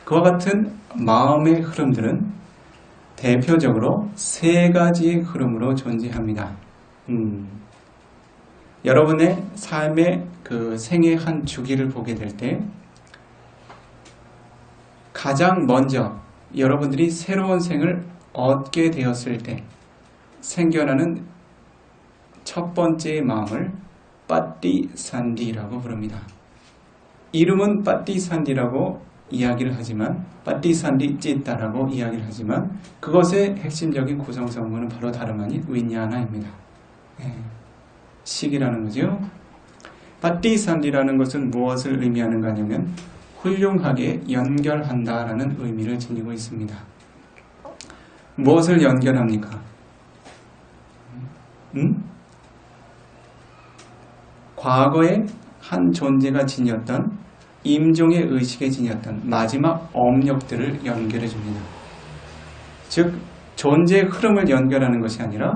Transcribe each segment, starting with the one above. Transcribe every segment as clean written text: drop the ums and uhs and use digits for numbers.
그와 같은 마음의 흐름들은 대표적으로 세 가지의 흐름으로 존재합니다. 여러분의 삶의 그 생의 한 주기를 보게 될 때 가장 먼저 여러분들이 새로운 생을 얻게 되었을 때 생겨나는 첫 번째의 마음을 빠띠산디라고 부릅니다. 이름은 빠띠산디라고 이야기를 하지만 빠띠산디 찌따라고 이야기를 하지만 그것의 핵심적인 구성 성분은 바로 다름 아닌 윈야나입니다. 식이라는 거죠. 빠띠산디라는 것은 무엇을 의미하는가 하냐면 훌륭하게 연결한다라는 의미를 지니고 있습니다. 무엇을 연결합니까? 과거에 한 존재가 지녔던 임종의 의식에 지녔던 마지막 업력들을 연결해 줍니다. 즉 존재의 흐름을 연결하는 것이 아니라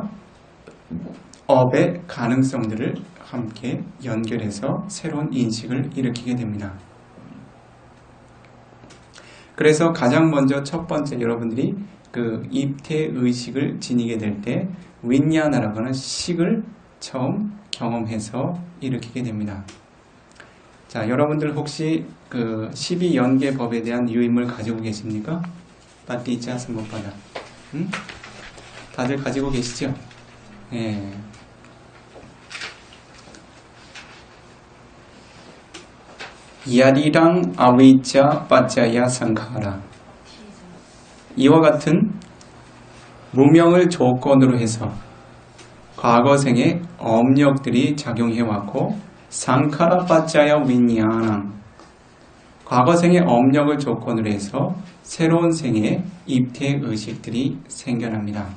업의 가능성들을 함께 연결해서 새로운 인식을 일으키게 됩니다. 그래서 가장 먼저 첫 번째 여러분들이 그 입퇴 의식을 지니게 될 때 윈야나라고 하는 식을 처음 경험해서 일으키게 됩니다. 자, 여러분들 혹시 그 12연계법에 대한 유인물 가지고 계십니까? 빠띠자 스모파다. 다들 가지고 계시죠? 예. 야리랑 아위자 빠짜야 상카라. 이와 같은 무명을 조건으로 해서 과거생의 업력들이 작용해왔고 상카라 빠짜야 윈야나 과거생의 업력을 조건으로 해서 새로운 생의 입퇴 의식들이 생겨납니다.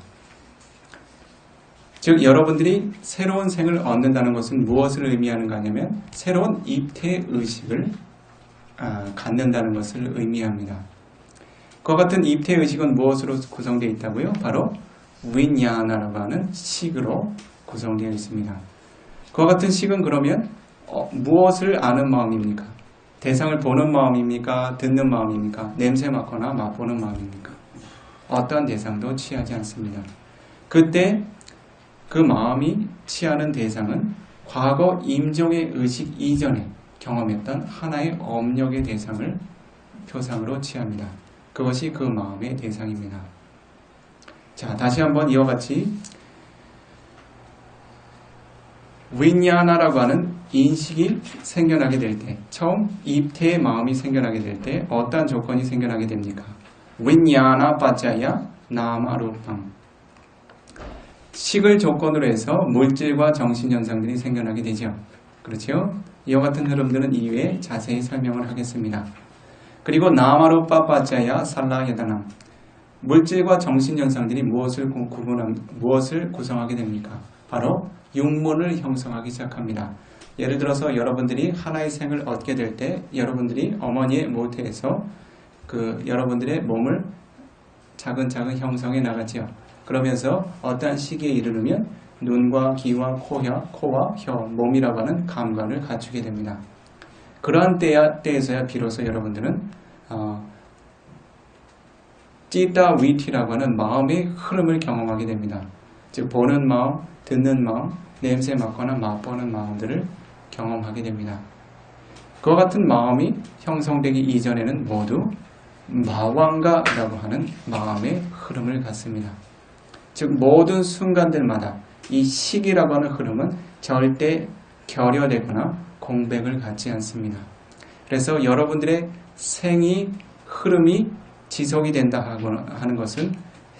즉 여러분들이 새로운 생을 얻는다는 것은 무엇을 의미하는가 하냐면 새로운 입퇴 의식을 갖는다는 것을 의미합니다. 그와 같은 입퇴 의식은 무엇으로 구성되어 있다고요? 바로 윈야나라고 하는 식으로 구성되어 있습니다. 그와 같은 식은 그러면 무엇을 아는 마음입니까? 대상을 보는 마음입니까? 듣는 마음입니까? 냄새 맡거나 맛보는 마음입니까? 어떠한 대상도 취하지 않습니다. 그때 그 마음이 취하는 대상은 과거 임종의 의식 이전에 경험했던 하나의 업력의 대상을 표상으로 취합니다. 그것이 그 마음의 대상입니다. 자, 다시 한번 이와 같이 윈야나라고 하는 인식이 생겨나게 될 때, 처음 입퇴의 마음이 생겨나게 될 때 어떠한 조건이 생겨나게 됩니까? 윈야나 빠짜야 나마루팡. 식을 조건으로 해서 물질과 정신현상들이 생겨나게 되죠. 그렇죠? 이와 같은 흐름들은 이후에 자세히 설명을 하겠습니다. 그리고 나마루파 빠짜야 살라야다남. 물질과 정신현상들이 무엇을 구성하게 됩니까? 바로 육문을 형성하기 시작합니다. 예를 들어서 여러분들이 하나의 생을 얻게 될 때 여러분들이 어머니의 모태에서 여러분들의 몸을 차근차근 형성해 나가지요. 그러면서 어떠한 시기에 이르르면 눈과 귀와 코와 혀, 몸이라고 하는 감관을 갖추게 됩니다. 그러한 때에서야 비로소 여러분들은 찌따 위티라고 하는 마음의 흐름을 경험하게 됩니다. 즉 보는 마음, 듣는 마음, 냄새 맡거나 맛보는 마음들을 경험하게 됩니다. 그와 같은 마음이 형성되기 이전에는 모두 마왕가라고 하는 마음의 흐름을 갖습니다. 즉 모든 순간들마다 이 식이라고 하는 흐름은 절대 결여되거나 공백을 갖지 않습니다. 그래서 여러분들의 생이 흐름이 지속이 된다 하는 것은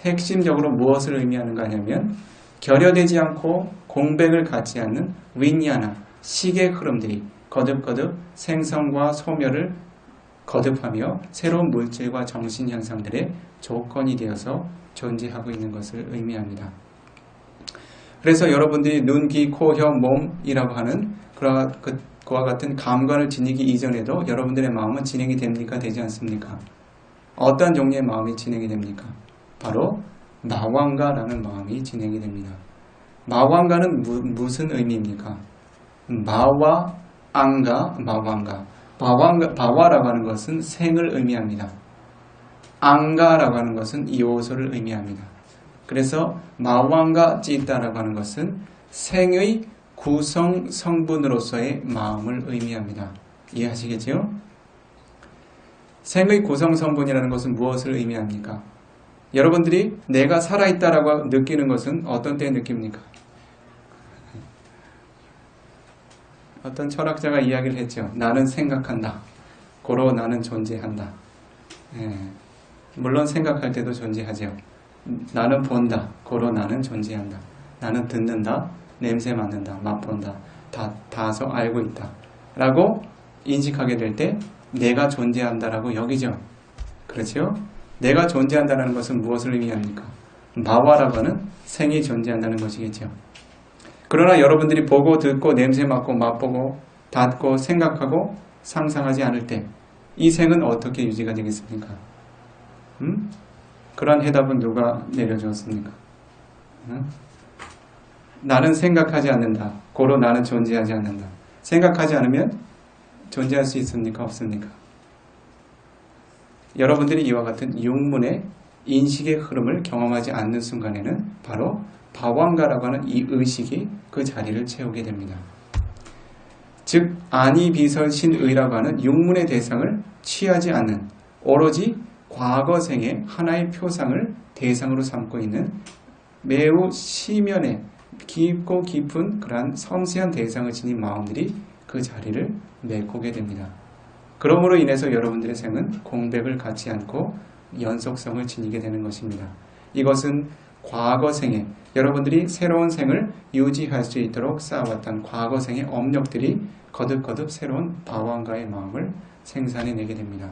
핵심적으로 무엇을 의미하는가 하냐면 결여되지 않고 공백을 갖지 않는 윈야나, 식의 흐름들이 거듭거듭 생성과 소멸을 거듭하며 새로운 물질과 정신현상들의 조건이 되어서 존재하고 있는 것을 의미합니다. 그래서 여러분들이 눈, 귀, 코, 혀, 몸이라고 하는 그와 같은 감관을 지니기 이전에도 여러분들의 마음은 진행이 됩니까? 되지 않습니까? 어떤 종류의 마음이 진행이 됩니까? 바로 마왕가라는 마음이 진행이 됩니다. 마왕가는 무슨 의미입니까? 마와, 앙가, 마왕가. 바와라고 하는 것은 생을 의미합니다. 앙가라고 하는 것은 요소를 의미합니다. 그래서 마왕가 찌따라고 하는 것은 생의 구성 성분으로서의 마음을 의미합니다. 이해하시겠죠? 생의 구성 성분이라는 것은 무엇을 의미합니까? 여러분들이 내가 살아있다라고 느끼는 것은 어떤 때에 느낍니까? 어떤 철학자가 이야기를 했죠. 나는 생각한다. 고로 나는 존재한다. 물론 생각할 때도 존재하죠. 나는 본다. 고로 나는 존재한다. 나는 듣는다. 냄새 맡는다. 맛본다. 다서 알고 있다. 라고 인식하게 될 때 내가 존재한다라고 여기죠. 그렇죠? 내가 존재한다는 것은 무엇을 의미합니까? 마와라고 하는 생이 존재한다는 것이겠죠. 그러나 여러분들이 보고 듣고 냄새 맡고 맛보고 닿고 생각하고 상상하지 않을 때 이 생은 어떻게 유지가 되겠습니까? 그런 해답은 누가 내려주었습니까? 나는 생각하지 않는다. 고로 나는 존재하지 않는다. 생각하지 않으면 존재할 수 있습니까? 없습니까? 여러분들이 이와 같은 육문의 인식의 흐름을 경험하지 않는 순간에는 바로 바왕가라고 하는 이 의식이 그 자리를 채우게 됩니다. 즉 아니비설신의라고 하는 육문의 대상을 취하지 않는 오로지 과거생의 하나의 표상을 대상으로 삼고 있는 매우 시면에 깊고 깊은 그러한 섬세한 대상을 지닌 마음들이 그 자리를 메꾸게 됩니다. 그러므로 인해서 여러분들의 생은 공백을 갖지 않고 연속성을 지니게 되는 것입니다. 이것은 과거생에 여러분들이 새로운 생을 유지할 수 있도록 쌓아왔던 과거생의 업력들이 거듭거듭 새로운 바왕가의 마음을 생산해내게 됩니다.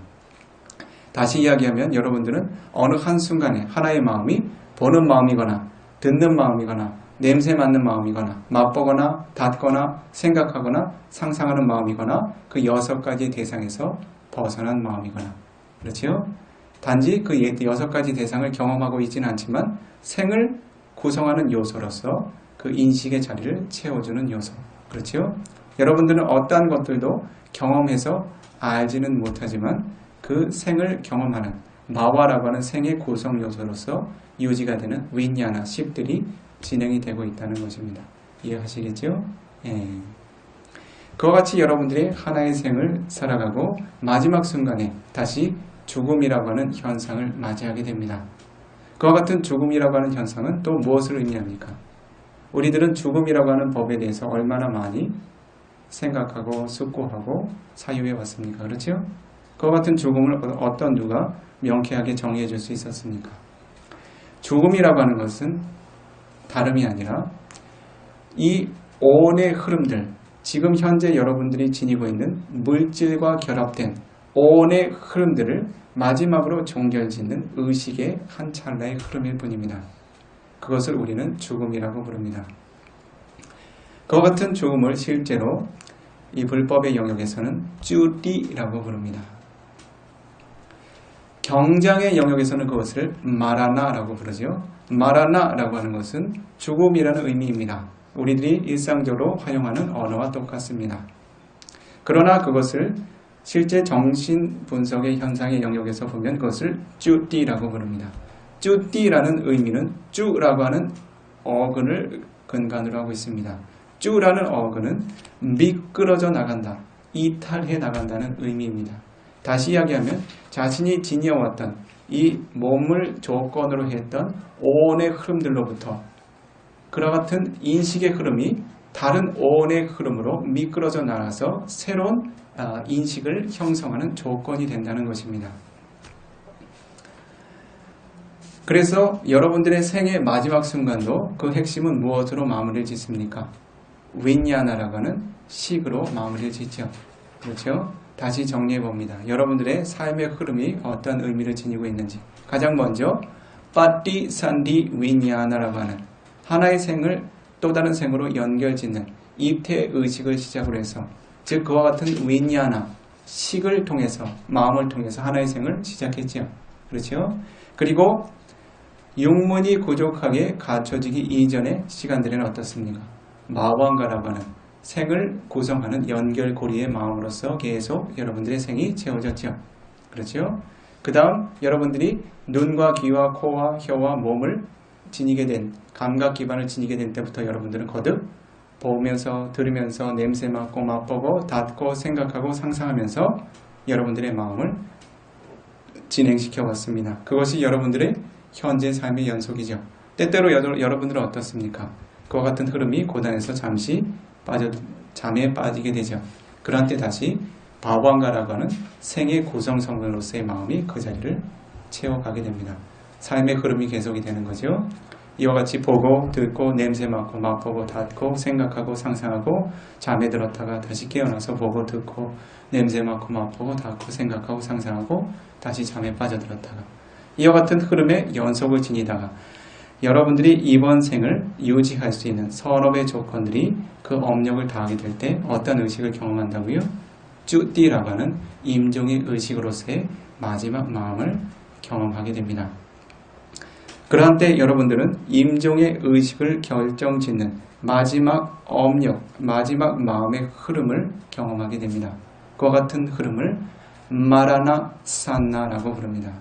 다시 이야기하면 여러분들은 어느 한순간에 하나의 마음이 보는 마음이거나 듣는 마음이거나 냄새 맡는 마음이거나 맛보거나 닿거나 생각하거나 상상하는 마음이거나 그 6가지 대상에서 벗어난 마음이거나 그렇지요? 단지 그 6가지 대상을 경험하고 있지는 않지만 생을 구성하는 요소로서 그 인식의 자리를 채워주는 요소 그렇지요? 여러분들은 어떠한 것들도 경험해서 알지는 못하지만 그 생을 경험하는 마와라고 하는 생의 구성 요소로서 유지가 되는 윈야나 식들이 진행이 되고 있다는 것입니다. 이해하시겠죠? 예. 그와 같이 여러분들이 하나의 생을 살아가고 마지막 순간에 다시 죽음이라고 하는 현상을 맞이하게 됩니다. 그와 같은 죽음이라고 하는 현상은 또 무엇을 의미합니까? 우리들은 죽음이라고 하는 법에 대해서 얼마나 많이 생각하고 숙고하고 사유해 왔습니까? 그렇죠? 그와 같은 죽음을 어떤 누가 명쾌하게 정의해 줄 수 있었습니까? 죽음이라고 하는 것은 다름이 아니라 이 오온의 흐름들, 지금 현재 여러분들이 지니고 있는 물질과 결합된 오온의 흐름들을 마지막으로 종결짓는 의식의 한 찰나의 흐름일 뿐입니다. 그것을 우리는 죽음이라고 부릅니다. 그와 같은 죽음을 실제로 이 불법의 영역에서는 쭈띠라고 부릅니다. 경장의 영역에서는 그것을 마라나라고 부르죠. 마라나라고 하는 것은 죽음이라는 의미입니다. 우리들이 일상적으로 활용하는 언어와 똑같습니다. 그러나 그것을 실제 정신 분석의 현상의 영역에서 보면 그것을 쭈띠라고 부릅니다. 쭈띠라는 의미는 쭈라고 하는 어근을 근간으로 하고 있습니다. 쭈라는 어근은 미끄러져 나간다, 이탈해 나간다는 의미입니다. 다시 이야기하면 자신이 지녀왔던 이 몸을 조건으로 했던 오온의 흐름들로부터 그와 같은 인식의 흐름이 다른 오온의 흐름으로 미끄러져 나가서 새로운 인식을 형성하는 조건이 된다는 것입니다. 그래서 여러분들의 생의 마지막 순간도 그 핵심은 무엇으로 마무리를 짓습니까? 윈야나라고 하는 식으로 마무리를 짓죠. 그렇죠? 다시 정리해 봅니다. 여러분들의 삶의 흐름이 어떤 의미를 지니고 있는지. 가장 먼저 빠띠산디 윈야나라고 하는 하나의 생을 또 다른 생으로 연결짓는 입퇴 의식을 시작으로 해서 즉 그와 같은 윈야나 식을 통해서 마음을 통해서 하나의 생을 시작했죠. 그렇죠? 그리고 육문이 부족하게 갖춰지기 이전의 시간들에는 어떻습니까? 마왕가라고 하는 생을 구성하는 연결고리의 마음으로서 계속 여러분들의 생이 채워졌죠. 그렇죠? 그 다음 여러분들이 눈과 귀와 코와 혀와 몸을 지니게 된 감각 기반을 지니게 된 때부터 여러분들은 거듭 보면서 들으면서 냄새 맡고 맛보고 닿고 생각하고 상상하면서 여러분들의 마음을 진행시켜 왔습니다. 그것이 여러분들의 현재 삶의 연속이죠. 때때로 여러분들은 어떻습니까? 그와 같은 흐름이 고단해서 잠시 잠에 빠지게 되죠. 그런 때 다시 바방가라고 하는 생의 구성 성분으로서의 마음이 그 자리를 채워가게 됩니다. 삶의 흐름이 계속이 되는 거죠. 이와 같이 보고 듣고 냄새 맡고 맛보고 닿고 생각하고 상상하고 잠에 들었다가 다시 깨어나서 보고 듣고 냄새 맡고 맛보고 닿고 생각하고 상상하고 다시 잠에 빠져들었다가 이와 같은 흐름의 연속을 지니다가 여러분들이 이번 생을 유지할 수 있는 선업의 조건들이 그 업력을 다하게 될 때 어떤 의식을 경험한다고요? 쭈띠라고 하는 임종의 의식으로서의 마지막 마음을 경험하게 됩니다. 그러한 때 여러분들은 임종의 의식을 결정짓는 마지막 업력, 마지막 마음의 흐름을 경험하게 됩니다. 그와 같은 흐름을 마라나 산나라고 부릅니다.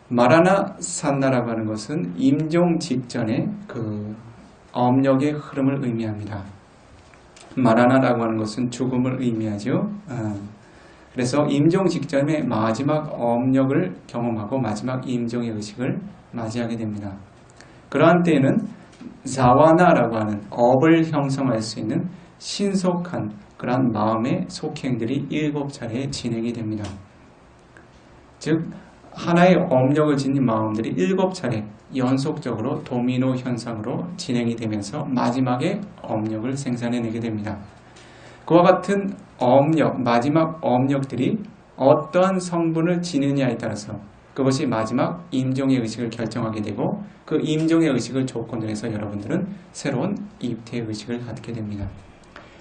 마라나 산나라고 하는 것은 임종 직전의 그 업력의 흐름을 의미합니다. 마라나라고 하는 것은 죽음을 의미하죠. 그래서 임종 직전의 마지막 업력을 경험하고 마지막 임종의 의식을 맞이하게 됩니다. 그러한 때에는 자와나라고 하는 업을 형성할 수 있는 신속한 그러한 마음의 속행들이 7차례 진행이 됩니다. 즉 하나의 업력을 지닌 마음들이 7차례 연속적으로 도미노 현상으로 진행이 되면서 마지막에 업력을 생산해내게 됩니다. 그와 같은 업력, 마지막 업력들이 어떠한 성분을 지느냐에 따라서 그것이 마지막 임종의 의식을 결정하게 되고 그 임종의 의식을 조건으로 해서 여러분들은 새로운 입퇴의 의식을 갖게 됩니다.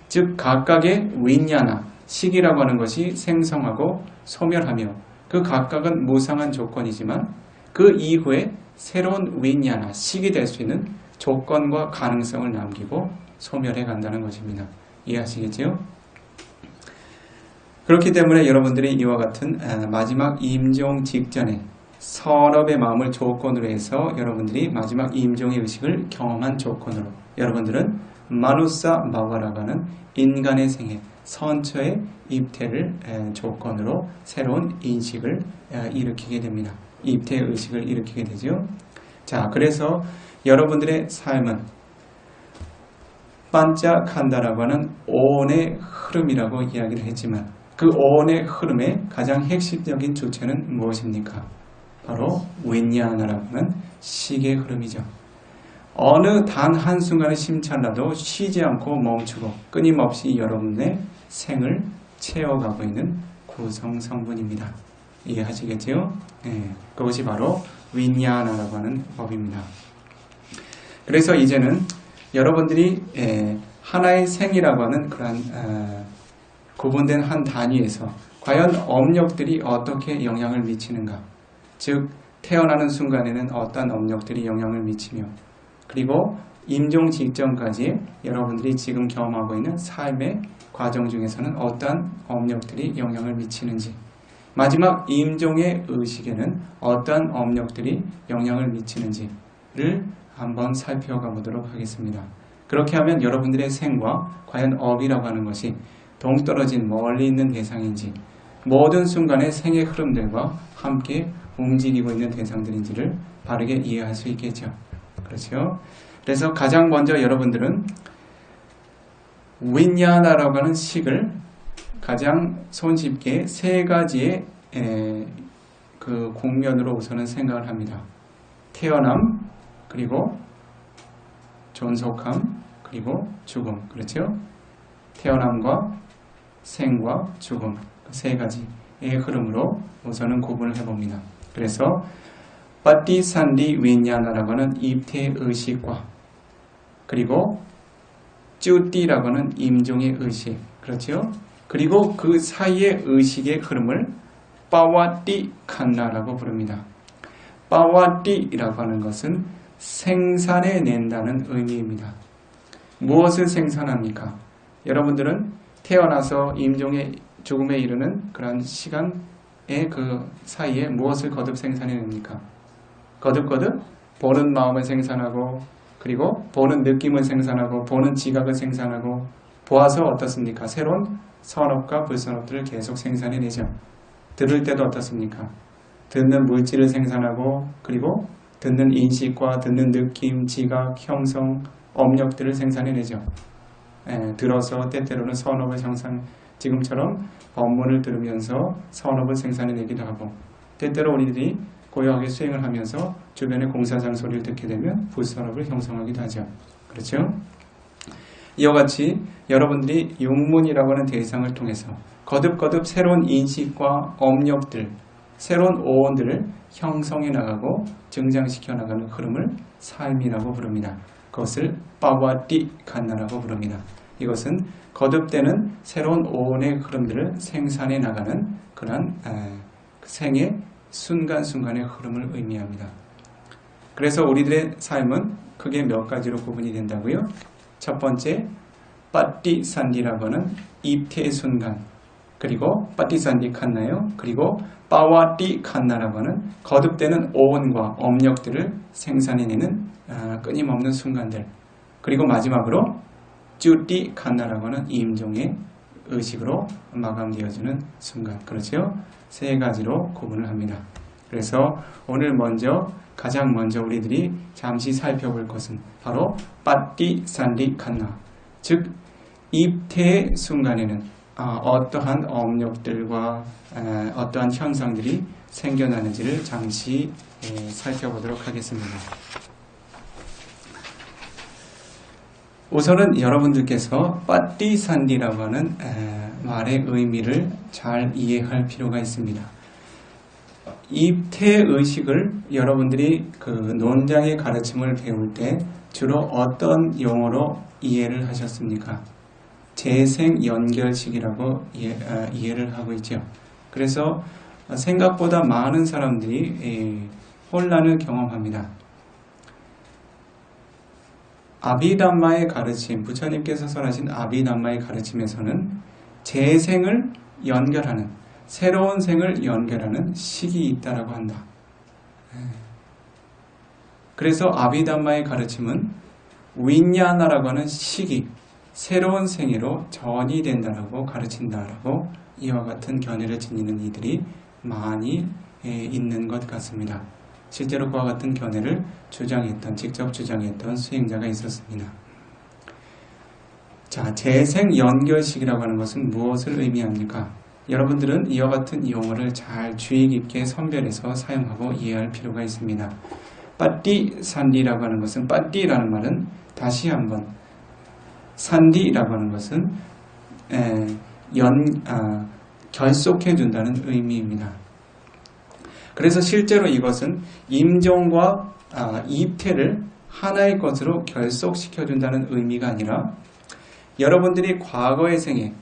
즉 각각의 윈야나, 식이라고 하는 것이 생성하고 소멸하며 그 각각은 무상한 조건이지만 그 이후에 새로운 윈야나, 식이 될 수 있는 조건과 가능성을 남기고 소멸해 간다는 것입니다. 이해하시겠지요? 그렇기 때문에 여러분들이 이와 같은 마지막 임종 직전에 선업의 마음을 조건으로 해서 여러분들이 마지막 임종의 의식을 경험한 조건으로 여러분들은 마누사 마와라고 하는 인간의 생애, 선처의 입퇴를 조건으로 새로운 인식을 일으키게 됩니다. 입퇴의 의식을 일으키게 되죠. 자, 그래서 여러분들의 삶은 반짝한다라고 하는 오온의 흐름이라고 이야기를 했지만 그 오온의 흐름의 가장 핵심적인 주체는 무엇입니까? 바로 윈야나라고 하는 식의 흐름이죠. 어느 단 한순간의 심찰라도 쉬지 않고 멈추고 끊임없이 여러분의 생을 채워가고 있는 구성 성분입니다. 이해하시겠죠? 네, 그것이 바로 윈야나라고 하는 법입니다. 그래서 이제는 여러분들이 하나의 생이라고 하는 그러한 구분된 한 단위에서 과연 업력들이 어떻게 영향을 미치는가, 즉 태어나는 순간에는 어떤 업력들이 영향을 미치며 그리고 임종 직전까지 여러분들이 지금 경험하고 있는 삶의 과정 중에서는 어떤 업력들이 영향을 미치는지, 마지막 임종의 의식에는 어떤 업력들이 영향을 미치는지를 한번 살펴가 보도록 하겠습니다. 그렇게 하면 여러분들의 생과 과연 업이라고 하는 것이 동떨어진 멀리 있는 대상인지, 모든 순간의 생의 흐름들과 함께 움직이고 있는 대상들인지를 바르게 이해할 수 있겠죠. 그렇죠? 그래서 가장 먼저 여러분들은 윈야나라고 하는 식을 가장 손쉽게 세 가지의 그 국면으로 우선은 생각을 합니다. 태어남, 그리고 존속함, 그리고 죽음. 그렇죠? 태어남과 생과 죽음, 세 가지의 흐름으로 우선은 구분을 해봅니다. 그래서 빠띠산디 윈야나라고 하는 입퇴의 의식과 그리고 쭈띠라고 하는 임종의 의식, 그렇죠? 그리고 그 사이의 의식의 흐름을 빠와띠 칸나라고 부릅니다. 빠와띠라고 하는 것은 생산해낸다는 의미입니다. 무엇을 생산합니까? 여러분들은 태어나서 임종의 죽음에 이르는 그런 시간의 그 사이에 무엇을 거듭 생산해냅니까? 거듭 보는 마음을 생산하고, 그리고 보는 느낌을 생산하고, 보는 지각을 생산하고, 보아서 어떻습니까? 새로운 선업과 불선업들을 계속 생산해내죠. 들을 때도 어떻습니까? 듣는 물질을 생산하고, 그리고 듣는 인식과 듣는 느낌, 지각, 형성, 업력들을 생산해내죠. 들어서 때때로는 선업을 지금처럼 법문을 들으면서 선업을 생산해내기도 하고, 때때로 우리들이 고요하게 수행을 하면서 주변의 공사장 소리를 듣게 되면 불선업을 형성하기도 하죠. 그렇죠? 이와 같이 여러분들이 육문이라고 하는 대상을 통해서 거듭 새로운 인식과 업력들, 새로운 오온들을 형성해 나가고 증장시켜 나가는 흐름을 삶이라고 부릅니다. 그것을 빠와띠 칸나라고 부릅니다. 이것은 거듭되는 새로운 오온의 흐름들을 생산해 나가는 그런 생의 순간순간의 흐름을 의미합니다. 그래서 우리들의 삶은 크게 몇 가지로 구분이 된다고요? 첫 번째, 빠띠산디라고 하는 입퇴의 순간, 그리고 빠띠산디 칸나요. 그리고 빠와띠 칸나라고 하는 거듭되는 오온과 업력들을 생산해내는 끊임없는 순간들, 그리고 마지막으로 쭈띠 칸나라고 하는 임종의 의식으로 마감되어지는 순간. 그렇죠? 세 가지로 구분을 합니다. 그래서 오늘 가장 먼저 우리들이 잠시 살펴볼 것은 바로 빠띠 산디 칸나, 즉 입퇴의 순간에는 어떠한 업력들과 어떠한 현상들이 생겨나는지를 잠시 살펴보도록 하겠습니다. 우선은 여러분들께서 빠띠 산디라고 하는 말의 의미를 잘 이해할 필요가 있습니다. 입퇴의식을 여러분들이 그 논장의 가르침을 배울 때 주로 어떤 용어로 이해를 하셨습니까? 재생연결식이라고 이해를 하고 있죠. 그래서 생각보다 많은 사람들이 혼란을 경험합니다. 아비담마의 가르침, 부처님께서 설하신 아비담마의 가르침에서는 재생을 연결하는, 새로운 생을 연결하는 식이 있다라고 한다. 그래서 아비담마의 가르침은 윈야나라고 하는 식이 새로운 생애로 전이 된다라고 가르친다라고 이와 같은 견해를 지니는 이들이 많이 있는 것 같습니다. 실제로 그와 같은 견해를 직접 주장했던 수행자가 있었습니다. 자, 재생연결식이라고 하는 것은 무엇을 의미합니까? 여러분들은 이와 같은 용어를 잘 주의 깊게 선별해서 사용하고 이해할 필요가 있습니다. 빠띠 산디라고 하는 것은, 빠띠라는 말은 다시 한번, 산디라고 하는 것은 결속해 준다는 의미입니다. 그래서 실제로 이것은 임종과 입퇴를 하나의 것으로 결속시켜 준다는 의미가 아니라, 여러분들이 과거의 생애,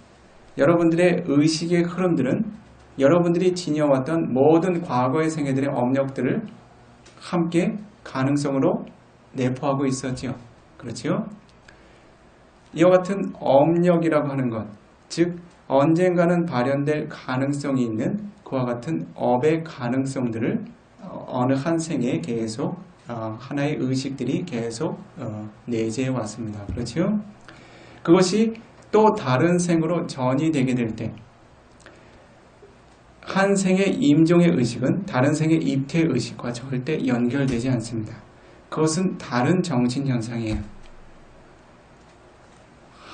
여러분들의 의식의 흐름들은 여러분들이 지녀왔던 모든 과거의 생애들의 업력들을 함께 가능성으로 내포하고 있었지요. 그렇지요? 이와 같은 업력이라고 하는 것, 즉 언젠가는 발현될 가능성이 있는 그와 같은 업의 가능성들을 어느 한 생에 계속 하나의 의식들이 계속 내재해 왔습니다. 그렇죠? 그것이 또 다른 생으로 전이 되게 될 때, 한 생의 임종의 의식은 다른 생의 입퇴의 의식과 절대 연결되지 않습니다. 그것은 다른 정신현상이에요.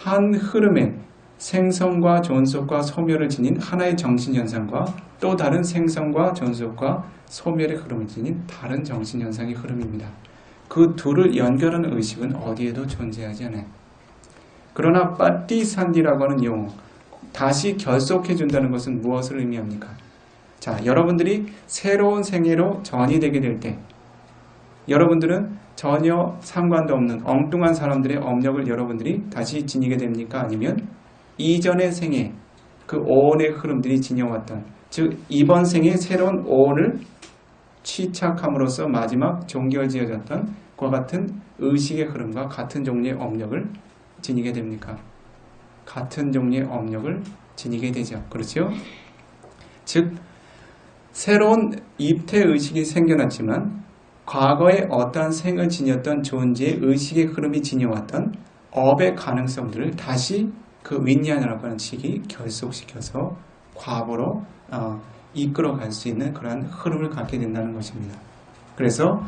한 흐름에 생성과 존속과 소멸을 지닌 하나의 정신현상과 또 다른 생성과 존속과 소멸의 흐름을 지닌 다른 정신현상의 흐름입니다. 그 둘을 연결하는 의식은 어디에도 존재하지 않아요. 그러나 빠띠산디라고 하는 용어, 다시 결속해준다는 것은 무엇을 의미합니까? 자, 여러분들이 새로운 생애로 전이 되게 될 때, 여러분들은 전혀 상관도 없는 엉뚱한 사람들의 업력을 여러분들이 다시 지니게 됩니까? 아니면 이전의 생애, 그 오온의 흐름들이 지녀왔던, 즉 이번 생에 새로운 오온을 취착함으로써 마지막 종결지어졌던 그와 같은 의식의 흐름과 같은 종류의 업력을 지니게 됩니까? 같은 종류의 업력을 지니게 되죠. 그렇죠? 즉 새로운 입퇴의식이 생겨났지만 과거에 어떠한 생을 지녔던 존재의 의식의 흐름이 지녀왔던 업의 가능성들을 다시 그 윈얀이라고 하는 식이 결속시켜서 과거로 이끌어갈 수 있는 그러한 흐름을 갖게 된다는 것입니다. 그래서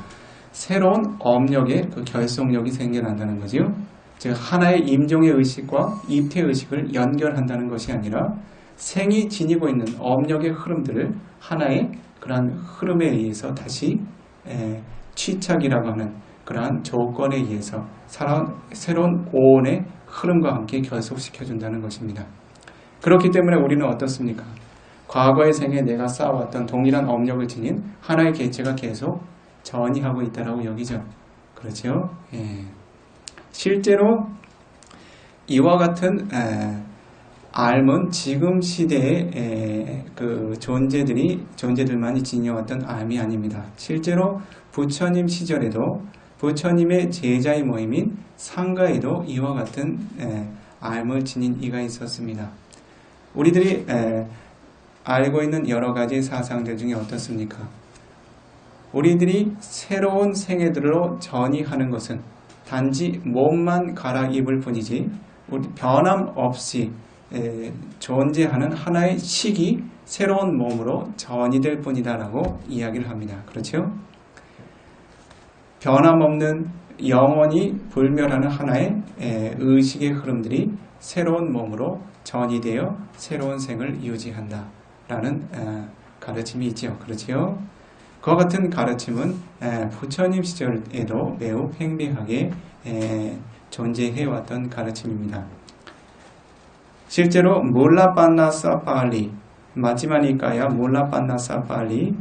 새로운 업력의 그 결속력이 생겨난다는 거죠. 즉 하나의 임종의 의식과 입퇴의 의식을 연결한다는 것이 아니라 생이 지니고 있는 업력의 흐름들을 하나의 그러한 흐름에 의해서 다시 취착이라고 하는 그러한 조건에 의해서 새로운 오온의 흐름과 함께 결속시켜준다는 것입니다. 그렇기 때문에 우리는 어떻습니까? 과거의 생에 내가 쌓아왔던 동일한 업력을 지닌 하나의 개체가 계속 전이하고 있다고 여기죠. 그렇죠? 예. 실제로 이와 같은 알은 지금 시대의 그 존재들만이 지녀왔던 알이 아닙니다. 실제로 부처님 시절에도 부처님의 제자의 모임인 상가에도 이와 같은 알을 지닌 이가 있었습니다. 우리들이 알고 있는 여러 가지 사상들 중에 어떻습니까? 우리들이 새로운 생애들로 전이하는 것은 단지 몸만 갈아입을 뿐이지 변함없이 존재하는 하나의 식이 새로운 몸으로 전이될 뿐이다라고 이야기를 합니다. 그렇죠? 변함없는 영원히 불멸하는 하나의 의식의 흐름들이 새로운 몸으로 전이되어 새로운 생을 유지한다라는 가르침이 있죠. 그렇죠? 그와 같은 가르침은 부처님 시절에도 매우 팽배하게 존재해왔던 가르침입니다. 실제로 몰라빤나사 팔리 마지막이니까야 몰라빤나사 팔리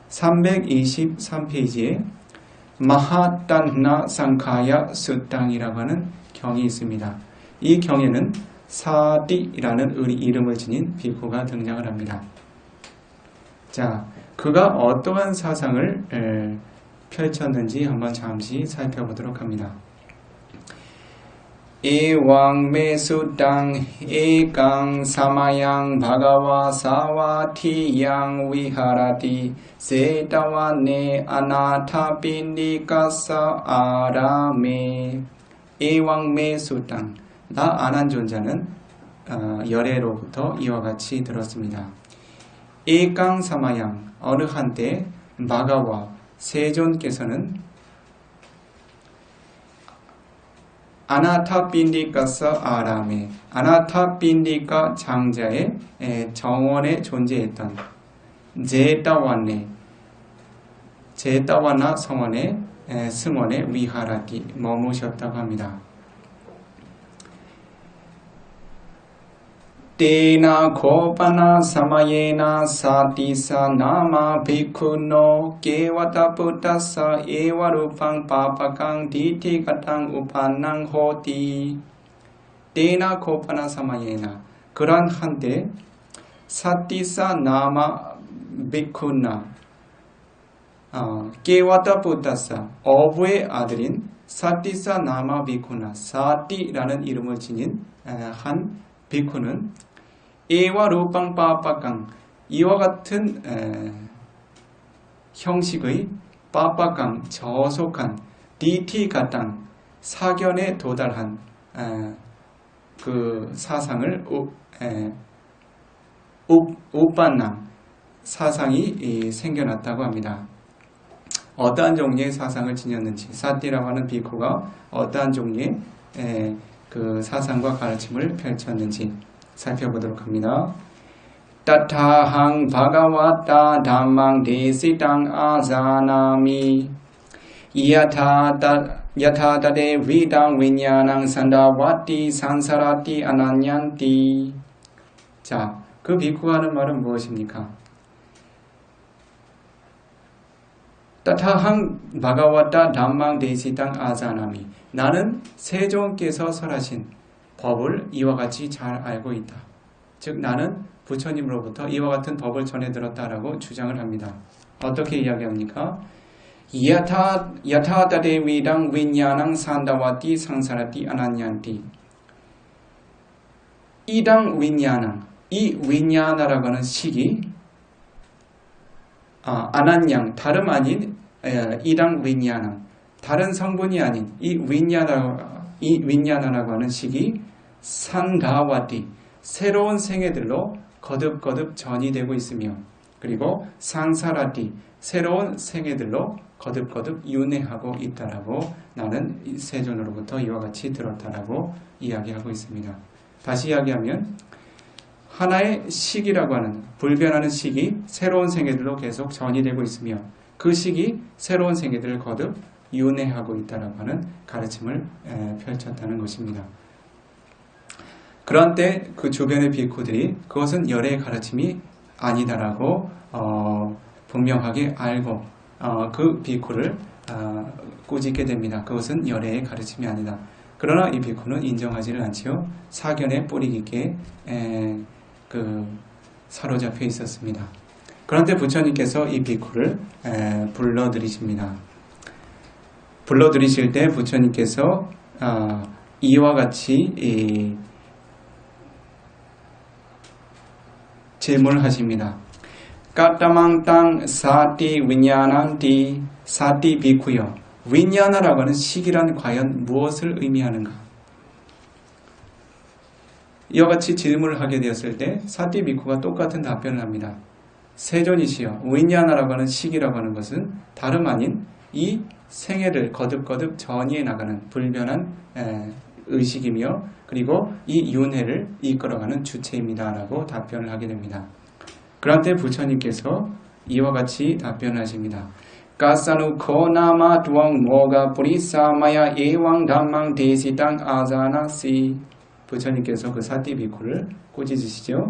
323페이지에 마하탄나 상카야 수땅이라고 하는 경이 있습니다. 이 경에는 사디라는 이름을 지닌 비쿠가 등장을 합니다. 자, 그가 어떠한 사상을 펼쳤는지 한번 잠시 살펴보도록 합니다. 에왕 메수땅 에강 사마양 바가와 사와티양 위하라티 세타와네 아나타빈디카사 아라메. 에왕 메수땅, 나 아난존자는 열애로부터 이와 같이 들었습니다. 에강 사마양, 어느 한때 바가와 세존께서는 아나타빈디카사 아람에, 아나타빈디카 장자의 정원에 존재했던 제타와나 성원의 승원에 위하라티 머무셨다고 합니다. 테나 코파나 사마예나 사티사 나마 비쿠노 케와타 부타사 에와루팡 파파캉 디티가탕 우파낭 호티. 테나 코파나 사마예나, 그러한 한때 사티사 나마 비쿠나 케와타 부타사, 어부의 아들인 사티사 나마 비쿠나, 사티라는 이름을 지닌 한 비쿠는 에와 루팡 빠빠깡, 이와 같은 형식의 빠빠깡, 저속한 디티가땅, 사견에 도달한 그 사상을 우빤낭 사상이 생겨났다고 합니다. 어떠한 종류의 사상을 지녔는지, 사띠라고 하는 비쿠가 어떠한 종류의 그 사상과 가르침을 펼쳤는지 살펴보도록 합니다. 따타항 바가와타 담망 데시땅 아자나미 야타다데 위당 위냐낭 산다와티 산사라티 아난얀티. 자, 그 비쿠가 하는 말은 무엇입니까? 따타항 바가와타 담망 데시땅 아자나미, 나는 세존께서 설하신 법을 이와 같이 잘 알고 있다. 즉 나는 부처님으로부터 이와 같은 법을 전해 들었다라고 주장을 합니다. 어떻게 이야기합니까? 야타다데 위당 윈야낭 산다와티 상사라티 아난얀티. 이당 윈야나, 이 윈야나라고 하는 식이 아난양, 다름 아닌 이당 윈야나, 다른 성분이 아닌 이 윈야나라고 하는 식이 상가와티, 새로운 생애들로 거듭거듭 전이되고 있으며, 그리고 상사라티, 새로운 생애들로 거듭거듭 윤회하고 있다라고 나는 세존으로부터 이와 같이 들었다라고 이야기하고 있습니다. 다시 이야기하면 하나의 식이라고 하는 불변하는 식이 새로운 생애들로 계속 전이되고 있으며 그 식이 새로운 생애들을 거듭 윤회하고 있다라고 하는 가르침을 펼쳤다는 것입니다. 그런 때 그 주변의 비쿠들이 그것은 열의 가르침이 아니다라고 분명하게 알고 그 비쿠를 꾸짖게 됩니다. 그것은 열의 가르침이 아니다. 그러나 이 비쿠는 인정하지를 않지요. 사견에 뿌리 깊게 사로잡혀 있었습니다. 그런데 부처님께서 이 비쿠를 불러들이십니다. 불러들이실 때 부처님께서 이와 같이 질문을 하십니다. 까따망땅 사티 윈야난티 사티 비쿠여, 윈야나라고 하는 식이란 과연 무엇을 의미하는가? 이와 같이 질문을 하게 되었을 때 사티 비쿠가 똑같은 답변을 합니다. 세존이시여, 윈야나라고 하는 식이라고 하는 것은 다름 아닌 이 생애를 거듭거듭 전이해 나가는 불변한 의식이며 그리고 이 윤회를 이끌어가는 주체입니다 라고 답변을 하게 됩니다. 그런데 부처님께서 이와 같이 답변하십니다. 까사누 코나마 두엉 모가 뿌리사마야 예왕 담망 대시땅 아자나시. 부처님께서 그 사티 비쿠를 꾸짖으시죠.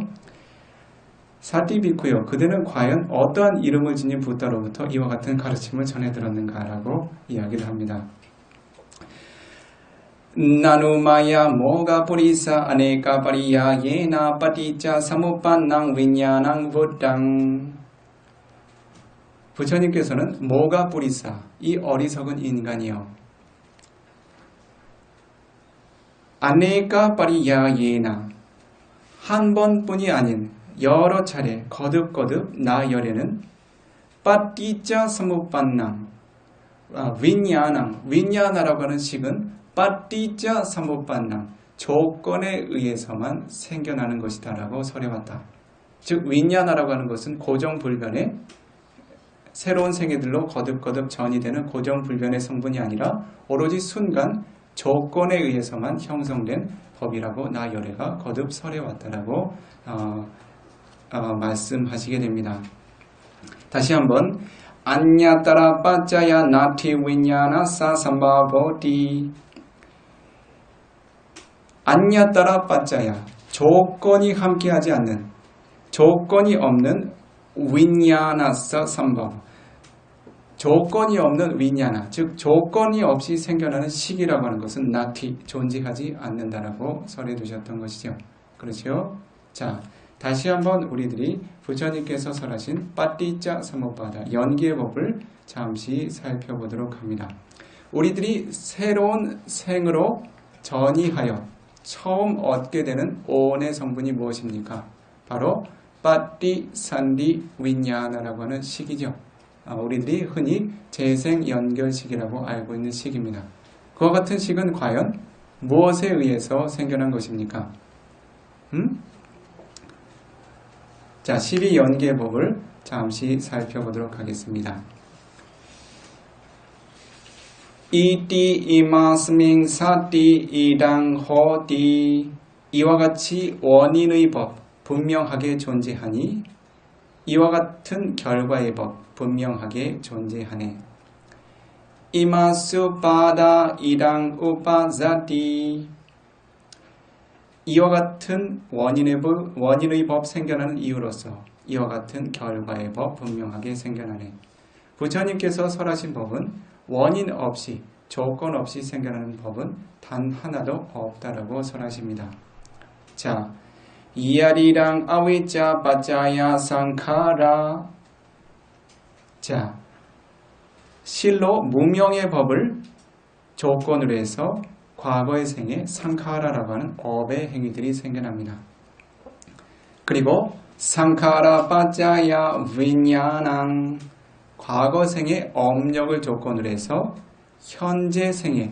사티 비쿠요, 그대는 과연 어떠한 이름을 지닌 부다로부터 이와 같은 가르침을 전해 들었는가라고 이야기를 합니다. 나누마야 모가 뿌리사 아네카 파리야 예나 파티자 사무판낭 윈야낭 부땅. 부처님께서는 모가 뿌리사, 이 어리석은 인간이요, 아네카 파리야 예나, 한 번뿐이 아닌 여러 차례 거듭거듭 나 열에는 파티자 사무판낭 윈야낭, 윈야나라고 하는 식은 빠띠자 사무판낭, 조건에 의해서만 생겨나는 것이다 라고 설해왔다. 즉 윈야나라고 하는 것은 고정불변의 새로운 생애들로 거듭거듭 전이되는 고정불변의 성분이 아니라 오로지 순간 조건에 의해서만 형성된 법이라고 나 열애가 거듭 설해왔다라고 말씀하시게 됩니다. 다시 한번 안냐따라 빠짜야 나티 윈야나 사삼바보티. 안냐따라 빠짜야, 조건이 함께하지 않는, 조건이 없는 윈야나사 삼법, 조건이 없는 윈야나, 즉 조건이 없이 생겨나는 식이라고 하는 것은 나티, 존재하지 않는다라고 설해 두셨던 것이죠. 그렇죠? 자, 다시 한번 우리들이 부처님께서 설하신 빠띠자 사무바다, 연기의 법을 잠시 살펴보도록 합니다. 우리들이 새로운 생으로 전이하여 처음 얻게 되는 오온의 성분이 무엇입니까? 바로 빠띠 산디 윈야나라고 하는 식이죠. 우리들이 흔히 재생연결식이라고 알고 있는 식입니다. 그와 같은 식은 과연 무엇에 의해서 생겨난 것입니까? 자, 12연계의 법을 잠시 살펴보도록 하겠습니다. 이띠 이마스밍 사띠 이당 호띠. 이와 같이 원인의 법 분명하게 존재하니 이와 같은 결과의 법 분명하게 존재하네. 이마수 바다 이당 우파자띠. 이와 같은 원인의 법 생겨나는 이유로서 이와 같은 결과의 법 분명하게 생겨나네. 부처님께서 설하신 법은 원인 없이 조건 없이 생겨나는 법은 단 하나도 없다라고 설하십니다. 자, 이야리랑 아위자 바자야 상카라. 자, 실로 무명의 법을 조건으로 해서 과거의 생에 상카라라고 하는 업의 행위들이 생겨납니다. 그리고 상카라 빠짜야 위냐낭, 과거 생의 업력을 조건으로 해서 현재 생에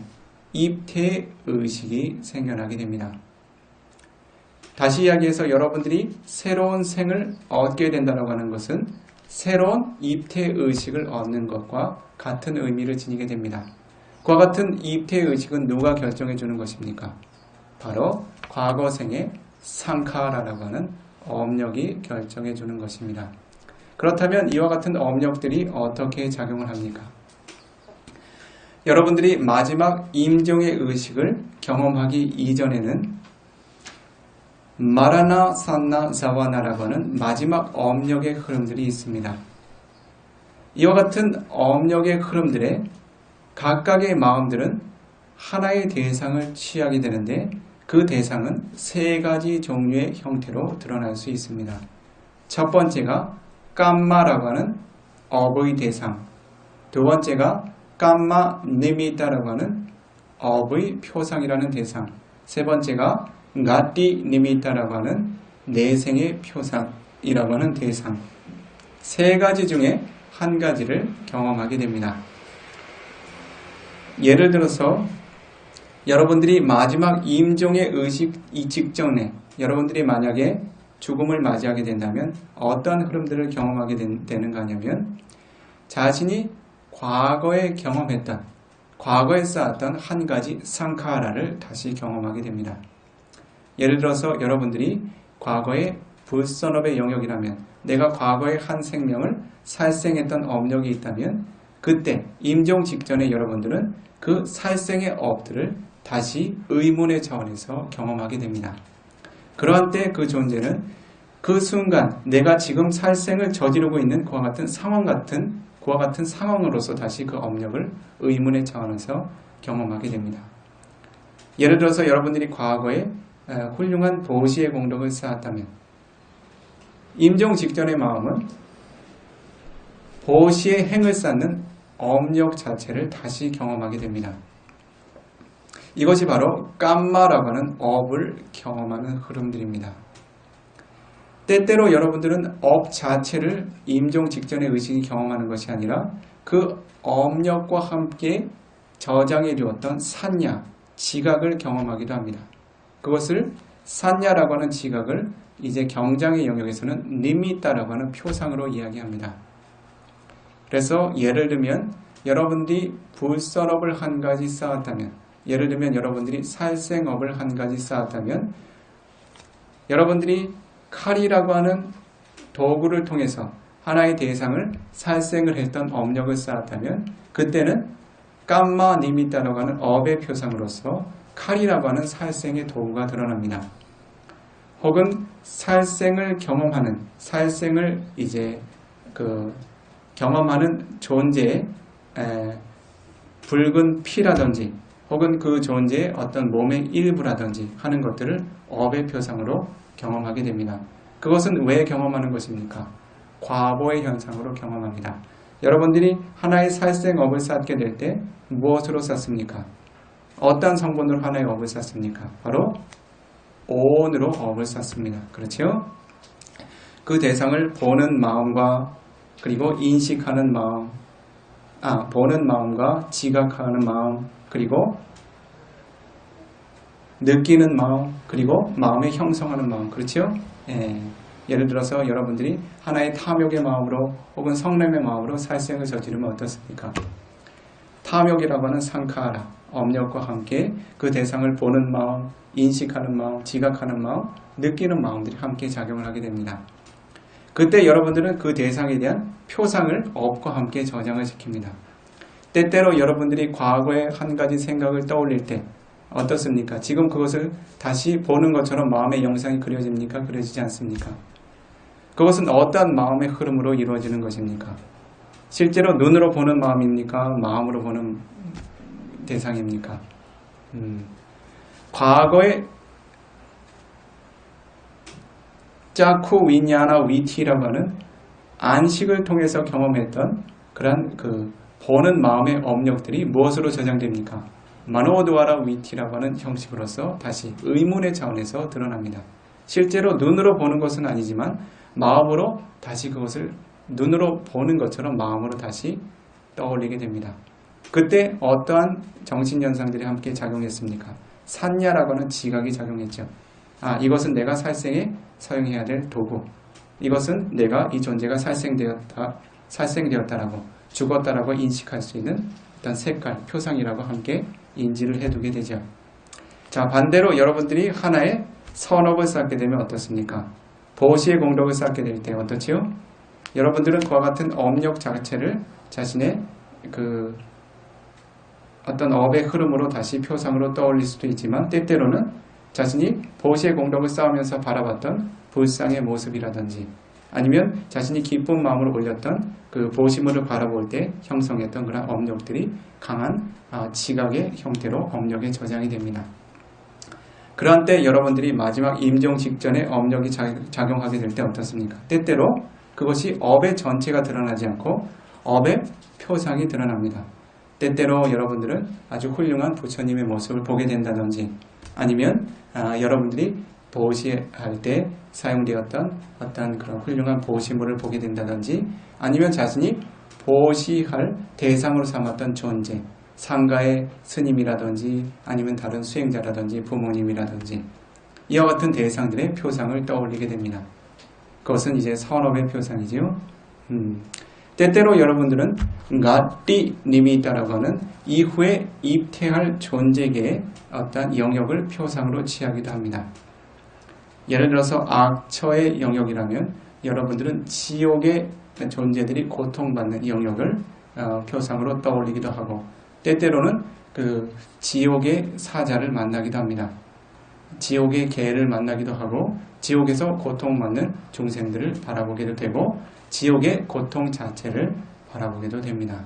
입퇴 의식이 생겨나게 됩니다. 다시 이야기해서 여러분들이 새로운 생을 얻게 된다고 하는 것은 새로운 입퇴 의식을 얻는 것과 같은 의미를 지니게 됩니다. 그와 같은 입퇴 의식은 누가 결정해 주는 것입니까? 바로 과거 생의 상카라라고 하는 업력이 결정해 주는 것입니다. 그렇다면 이와 같은 업력들이 어떻게 작용을 합니까? 여러분들이 마지막 임종의 의식을 경험하기 이전에는 마라나 산나 자와나라고 하는 마지막 업력의 흐름들이 있습니다. 이와 같은 업력의 흐름들에 각각의 마음들은 하나의 대상을 취하게 되는데 그 대상은 세 가지 종류의 형태로 드러날 수 있습니다. 첫 번째가 깜마라고 하는 업의 대상, 두 번째가 깜마 니미타라고 하는 업의 표상이라는 대상, 세 번째가 가띠 니미타라고 하는 내생의 표상이라고 하는 대상, 세 가지 중에 한 가지를 경험하게 됩니다. 예를 들어서 여러분들이 마지막 임종의 의식 이 직전에 여러분들이 만약에 죽음을 맞이하게 된다면 어떤 흐름들을 경험하게 되는가 하냐면 자신이 과거에 경험했던, 과거에 쌓았던 한 가지 상카라를 다시 경험하게 됩니다. 예를 들어서 여러분들이 과거에 불선업의 영역이라면 내가 과거에 한 생명을 살생했던 업력이 있다면 그때 임종 직전에 여러분들은 그 살생의 업들을 다시 의문의 차원에서 경험하게 됩니다. 그러한 때 그 존재는 그 순간 내가 지금 살생을 저지르고 있는 그와 같은 상황으로서 다시 그 업력을 의문의 차원에서 경험하게 됩니다. 예를 들어서 여러분들이 과거에 훌륭한 보시의 공덕을 쌓았다면 임종 직전의 마음은 보시의 행을 쌓는 업력 자체를 다시 경험하게 됩니다. 이것이 바로 깜마라고 하는 업을 경험하는 흐름들입니다. 때때로 여러분들은 업 자체를 임종 직전의 의식이 경험하는 것이 아니라 그 업력과 함께 저장해 두었던 산야, 지각을 경험하기도 합니다. 그것을 산야라고 하는 지각을 이제 경장의 영역에서는 니미따라고 하는 표상으로 이야기합니다. 그래서 예를 들면 여러분들이 불선업을 한 가지 쌓았다면, 예를 들면 여러분들이 살생업을 한 가지 쌓았다면 여러분들이 칼이라고 하는 도구를 통해서 하나의 대상을 살생을 했던 업력을 쌓았다면 그때는 깜마 니미따라고 하는 업의 표상으로서 칼이라고 하는 살생의 도구가 드러납니다. 혹은 살생을 경험하는, 살생을 이제 경험하는 존재의 붉은 피라든지 혹은 그 존재의 어떤 몸의 일부라든지 하는 것들을 업의 표상으로 경험하게 됩니다. 그것은 왜 경험하는 것입니까? 과보의 현상으로 경험합니다. 여러분들이 하나의 살생업을 쌓게 될 때 무엇으로 쌓습니까? 어떤 성분으로 하나의 업을 쌓습니까? 바로 오온으로 업을 쌓습니다. 그렇죠? 그 대상을 보는 마음과 그리고 인식하는 마음, 보는 마음과 지각하는 마음, 그리고 느끼는 마음, 그리고 마음에 형성하는 마음. 그렇죠? 예를 들어서 여러분들이 하나의 탐욕의 마음으로 혹은 성냄의 마음으로 살생을 저지르면 어떻습니까? 탐욕이라고 하는 상카라, 업력과 함께 그 대상을 보는 마음, 인식하는 마음, 지각하는 마음, 느끼는 마음들이 함께 작용을 하게 됩니다. 그때 여러분들은 그 대상에 대한 표상을 업과 함께 저장을 시킵니다. 때때로 여러분들이 과거의 한 가지 생각을 떠올릴 때 어떻습니까? 지금 그것을 다시 보는 것처럼 마음의 영상이 그려집니까? 그려지지 않습니까? 그것은 어떤 마음의 흐름으로 이루어지는 것입니까? 실제로 눈으로 보는 마음입니까? 마음으로 보는 대상입니까? 과거의 짜쿠 위냐나 위티라고 하는 안식을 통해서 경험했던 그런 보는 마음의 업력들이 무엇으로 저장됩니까? 마노도아라 위티라고 하는 형식으로서 다시 의문의 차원에서 드러납니다. 실제로 눈으로 보는 것은 아니지만 마음으로 다시 그것을 눈으로 보는 것처럼 마음으로 다시 떠올리게 됩니다. 그때 어떠한 정신현상들이 함께 작용했습니까? 산야라고 하는 지각이 작용했죠. 이것은 내가 살생에 사용해야 될 도구. 이것은 내가 이 존재가 살생되었다라고 죽었다라고 인식할 수 있는 어떤 색깔, 표상이라고 함께 인지를 해두게 되죠. 자, 반대로 여러분들이 하나의 선업을 쌓게 되면 어떻습니까? 보시의 공덕을 쌓게 될 때 어떻지요? 여러분들은 그와 같은 업력 자체를 자신의 그 어떤 업의 흐름으로 다시 표상으로 떠올릴 수도 있지만 때때로는 자신이 보시의 공덕을 쌓으면서 바라봤던 불상의 모습이라든지 아니면 자신이 기쁜 마음으로 올렸던 그 보시물을 바라볼 때 형성했던 그런 업력들이 강한 지각의 형태로 업력에 저장이 됩니다. 그런 때 여러분들이 마지막 임종 직전에 업력이 작용하게 될 때 어떻습니까? 때때로 그것이 업의 전체가 드러나지 않고 업의 표상이 드러납니다. 때때로 여러분들은 아주 훌륭한 부처님의 모습을 보게 된다든지 아니면 여러분들이 보시할 때 사용되었던 어떤 그런 훌륭한 보시물을 보게 된다든지 아니면 자신이 보시할 대상으로 삼았던 존재, 상가의 스님이라든지 아니면 다른 수행자라든지 부모님이라든지 이와 같은 대상들의 표상을 떠올리게 됩니다. 그것은 이제 선업의 표상이지요. 때때로 여러분들은 가띠 니미타라고 하는 이후에 입퇴할 존재계의 어떤 영역을 표상으로 취하기도 합니다. 예를 들어서 악처의 영역이라면 여러분들은 지옥의 존재들이 고통받는 영역을 표상으로 떠올리기도 하고 때때로는 그 지옥의 사자를 만나기도 합니다. 지옥의 개를 만나기도 하고 지옥에서 고통받는 중생들을 바라보게도 되고 지옥의 고통 자체를 바라보게도 됩니다.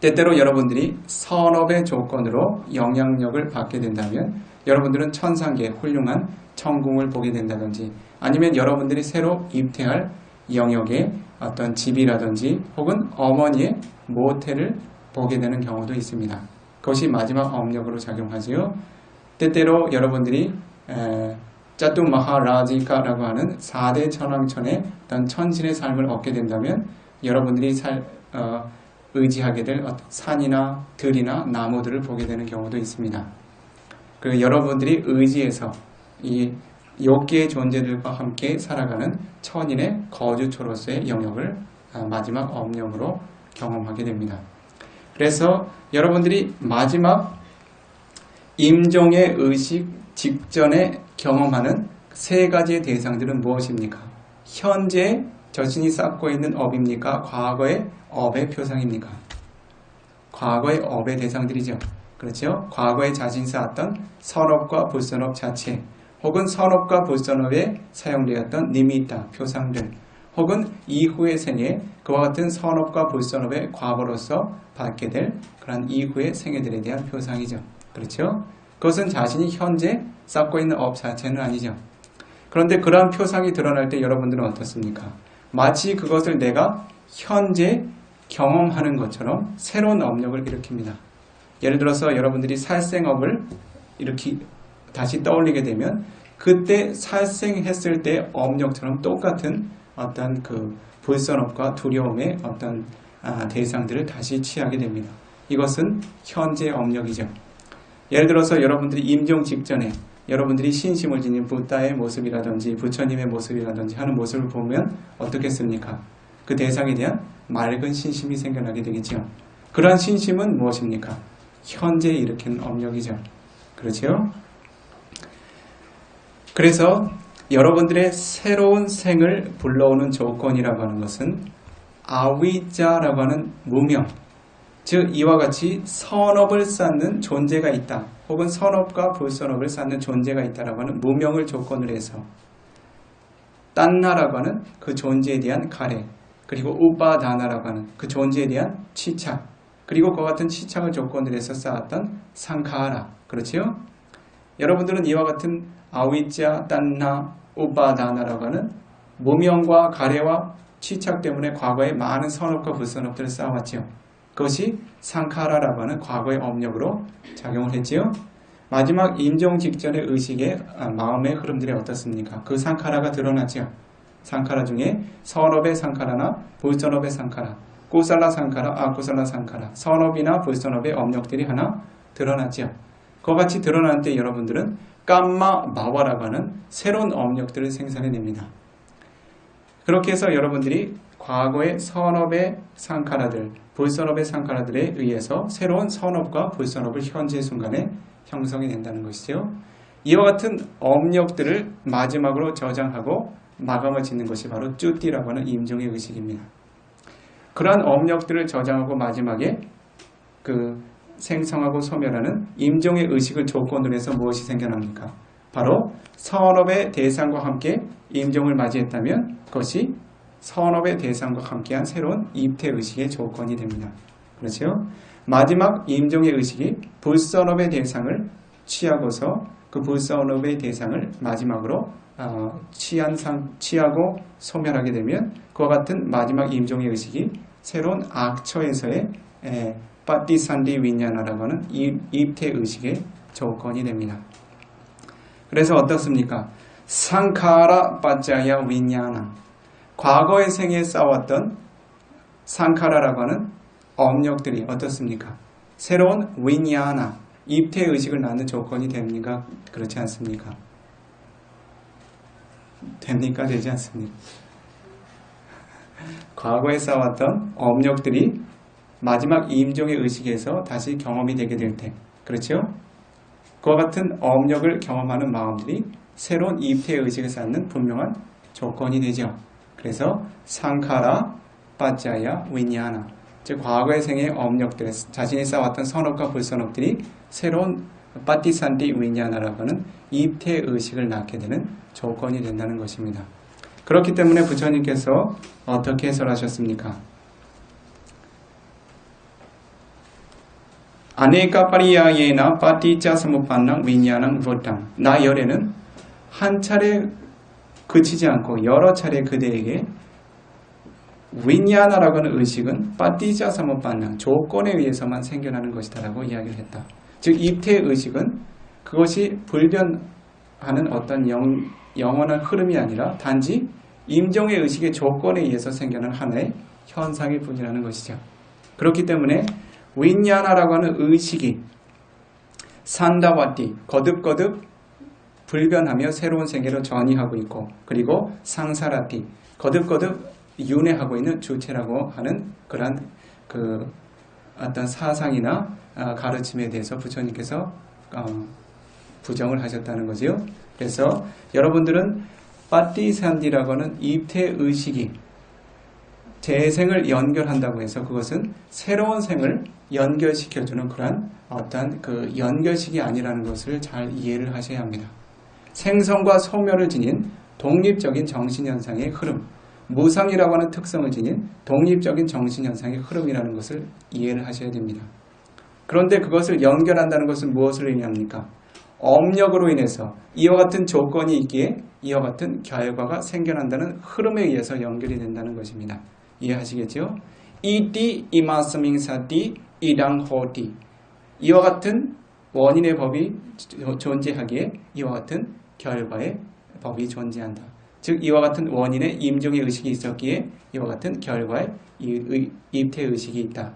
때때로 여러분들이 선업의 조건으로 영향력을 받게 된다면 여러분들은 천상계 훌륭한 천궁을 보게 된다든지 아니면 여러분들이 새로 입퇴할 영역의 어떤 집이라든지 혹은 어머니의 모태를 보게 되는 경우도 있습니다. 그것이 마지막 업력으로 작용하지요. 때때로 여러분들이 짜뚜 마하라지카라고 하는 4대 천왕천의 어떤 천신의 삶을 얻게 된다면 여러분들이 의지하게 될 산이나 들이나 나무들을 보게 되는 경우도 있습니다. 그리고 여러분들이 의지해서 이 욕계의 존재들과 함께 살아가는 천인의 거주처로서의 영역을 마지막 업력으로 경험하게 됩니다. 그래서 여러분들이 마지막 임종의 의식 직전에 경험하는 세 가지의 대상들은 무엇입니까? 현재 자신이 쌓고 있는 업입니까? 과거의 업의 표상입니까? 과거의 업의 대상들이죠. 그렇죠? 과거에 자신이 쌓았던 선업과 불선업 자체 혹은 선업과 불선업에 사용되었던 니미타, 표상들 혹은 이후의 생에 그와 같은 선업과 불선업의 과거로서 받게 될 그런 이후의 생애들에 대한 표상이죠. 그렇죠? 그것은 자신이 현재 쌓고 있는 업 자체는 아니죠. 그런데 그러한 표상이 드러날 때 여러분들은 어떻습니까? 마치 그것을 내가 현재 경험하는 것처럼 새로운 업력을 일으킵니다. 예를 들어서 여러분들이 살생업을 이렇게 다시 떠올리게 되면 그때 살생했을 때 업력처럼 똑같은 어떤 그 불선업과 두려움의 어떤 대상들을 다시 취하게 됩니다. 이것은 현재 업력이죠. 예를 들어서 여러분들이 임종 직전에 여러분들이 신심을 지닌 부다의 모습이라든지 부처님의 모습이라든지 하는 모습을 보면 어떻겠습니까? 그 대상에 대한 맑은 신심이 생겨나게 되겠죠. 그러한 신심은 무엇입니까? 현재 일으키는 업력이죠. 그렇죠? 그래서 여러분들의 새로운 생을 불러오는 조건이라고 하는 것은 아위자라고 하는 무명, 즉 이와 같이 선업을 쌓는 존재가 있다. 혹은 선업과 불선업을 쌓는 존재가 있다라고 하는 무명을 조건으로 해서 딴나라고 하는 그 존재에 대한 가래, 그리고 우빠다나라고 하는 그 존재에 대한 치착, 그리고 그와 같은 치착을 조건으로 해서 쌓았던 상카하라. 그렇지요? 여러분들은 이와 같은 아위자, 딴나, 우빠다나라고 하는 무명과 가래와 치착 때문에 과거에 많은 선업과 불선업들을 쌓아왔죠. 그것이 상카라라고 하는 과거의 업력으로 작용을 했지요. 마지막 임종 직전의 의식의 마음의 흐름들이 어떻습니까? 그 상카라가 드러나죠. 상카라 중에 선업의 상카라나 불선업의 상카라, 꾸살라 상카라, 아꾸살라 상카라, 선업이나 불선업의 업력들이 하나 드러나죠. 그와 같이 드러날 때 여러분들은 깜마 마와라고 하는 새로운 업력들을 생산해냅니다. 그렇게 해서 여러분들이 과거의 선업의 상카라들, 불선업의 상카라들에 의해서 새로운 선업과 불선업을 현재 순간에 형성이 된다는 것이죠. 이와 같은 업력들을 마지막으로 저장하고 마감을 짓는 것이 바로 쭈띠라고 하는 임종의 의식입니다. 그러한 업력들을 저장하고 마지막에 그 생성하고 소멸하는 임종의 의식을 조건으로 해서 무엇이 생겨납니까? 바로 선업의 대상과 함께 임종을 맞이했다면 그것이 선업의 대상과 함께한 새로운 입퇴 의식의 조건이 됩니다. 그렇죠? 마지막 임종의 의식이 불선업의 대상을 취하고서 그 불선업의 대상을 마지막으로 취하고 소멸하게 되면 그와 같은 마지막 임종의 의식이 새로운 악처에서의 빠띠산디 윈냐나라고 하는 입퇴 의식의 조건이 됩니다. 그래서 어떻습니까? 상카라 빠짜야 윈냐나, 과거의 생에 쌓았던 상카라라고 하는 업력들이 어떻습니까? 새로운 윈냐나, 입퇴 의식을 낳는 조건이 됩니까? 그렇지 않습니까? 됩니까? 되지 않습니까? 과거에 쌓았던 업력들이 마지막 임종의 의식에서 다시 경험이 되게 될 때, 그렇죠? 그와 같은 업력을 경험하는 마음들이 새로운 입퇴 의식을 쌓는 분명한 조건이 되죠. 그래서 상카라 빠짜야 윈냐나, 즉 과거의 생의 업력들, 자신이 쌓았던 선업과 불선업들이 새로운 빠띠산디 윈냐나라고 하는 입퇴 의식을 낳게 되는 조건이 된다는 것입니다. 그렇기 때문에 부처님께서 어떻게 해설하셨습니까? 아네카 파리야예나 빠티짜 사무판낭 윈냐낭 우로땅, 나 열애는 한 차례 그치지 않고 여러 차례 그대에게 윈냐나라고 하는 의식은 빠티짜 사무판낭, 조건에 의해서만 생겨나는 것이다 라고 이야기를 했다. 즉 입퇴 의식은 그것이 불변하는 어떤 영원한 흐름이 아니라 단지 임종의 의식의 조건에 의해서 생겨난 하나의 현상일 뿐이라는 것이죠. 그렇기 때문에 윈냐나라고 하는 의식이 산다와띠, 거듭거듭 불변하며 새로운 세계로 전이하고 있고, 그리고 상사라띠, 거듭거듭 윤회하고 있는 주체라고 하는 그러한 그 어떤 사상이나 가르침에 대해서 부처님께서 부정을 하셨다는 거지요. 그래서 여러분들은 빠띠산디라고 하는 입퇴 의식이 재생을 연결한다고 해서 그것은 새로운 생을 연결시켜주는 그러한 어떤 그 연결식이 아니라는 것을 잘 이해를 하셔야 합니다. 생성과 소멸을 지닌 독립적인 정신현상의 흐름, 무상이라고 하는 특성을 지닌 독립적인 정신현상의 흐름이라는 것을 이해를 하셔야 됩니다. 그런데 그것을 연결한다는 것은 무엇을 의미합니까? 업력으로 인해서 이와 같은 조건이 있기에 이와 같은 결과가 생겨난다는 흐름에 의해서 연결이 된다는 것입니다. 이해하시겠죠? 이띠 이마스밍사띠 이랑호띠, 이와 같은 원인의 법이 존재하기에 이와 같은 결과의 법이 존재한다. 즉 이와 같은 원인의 임종의 의식이 있었기에 이와 같은 결과의 입퇴 의식이 있다.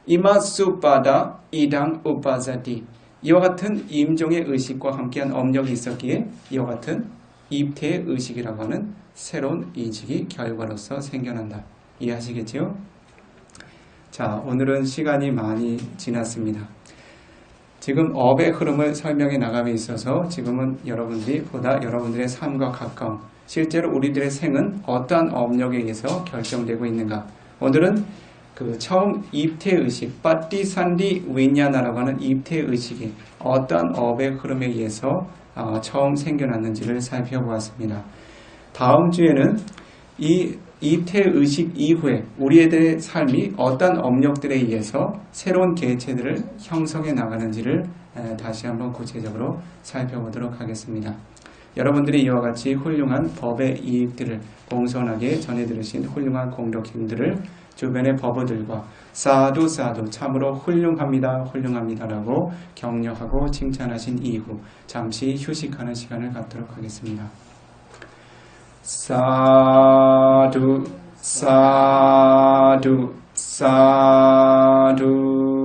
이마수빠다 이당 우빠자띠, 이와 같은 임종의 의식과 함께한 업력이 있었기에 이와 같은 입퇴의 의식이라고 하는 새로운 인식이 결과로서 생겨난다. 이해하시겠지요? 자, 오늘은 시간이 많이 지났습니다. 지금 업의 흐름을 설명해 나감에 있어서 지금은 여러분들이 보다 여러분들의 삶과 가까운, 실제로 우리들의 생은 어떠한 업력에 의해서 결정되고 있는가. 오늘은 그 처음 입퇴의식, 빠띠산디 윈냐나라고 하는 입퇴의식이 어떠한 업의 흐름에 의해서 처음 생겨났는지를 살펴보았습니다. 다음 주에는 이 입퇴의식 이후에 우리들의 삶이 어떤 업력들에 의해서 새로운 개체들을 형성해 나가는지를 다시 한번 구체적으로 살펴보도록 하겠습니다. 여러분들이 이와 같이 훌륭한 법의 이익들을 공손하게 전해 들으신 훌륭한 공덕힘들을 주변의 법어들과 사두 사두 참으로 훌륭합니다. 훌륭합니다라고 격려하고 칭찬하신 이후 잠시 휴식하는 시간을 갖도록 하겠습니다. 사두 사두 사두